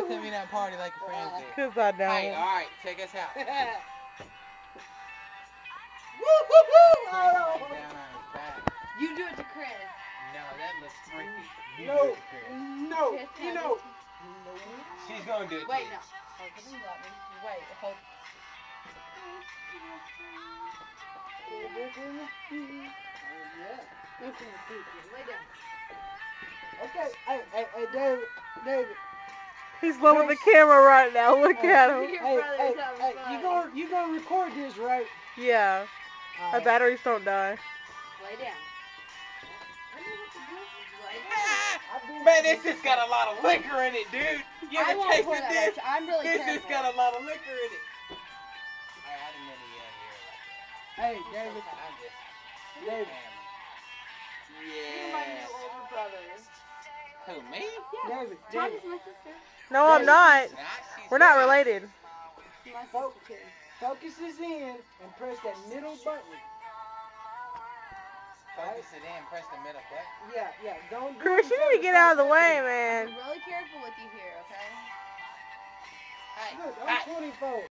Why tell me not party like your friends do? Cause I don't. Hey, alright, check us out. Chris Hold on. went down on his back. You do it to Chris. No, that looks freaky. You No, do it to Chris. no, Chris, you no. know. She's gonna do it Wait, to no. you. Oh, come and let me. Wait, hold. Lay down. Okay, hey, David. He's loving the camera right now. Look at him. Your Hey, brother's having fun. you gonna record this, right? Yeah. Our batteries don't die. Lay down. I know what to do. Lay down. Man, this just got a lot of liquor in it, dude. You I ever won't pour tasted that this? out. I'm really This careful. just got a lot of liquor in it. I didn't mean to yell Hey, here. David. I'm just David. You're my yeah. new older brother. Who, me? David. Tommy's my sister. No, I'm not. Nah, she's We're not not. related. She's my sister too. Focus this in and press that middle button. Focus it in, press the middle button. Yeah. Don't do Chris, you it need to get out of the way, I'm man. really careful with you here, okay? Hey, Look, hey. I'm 24.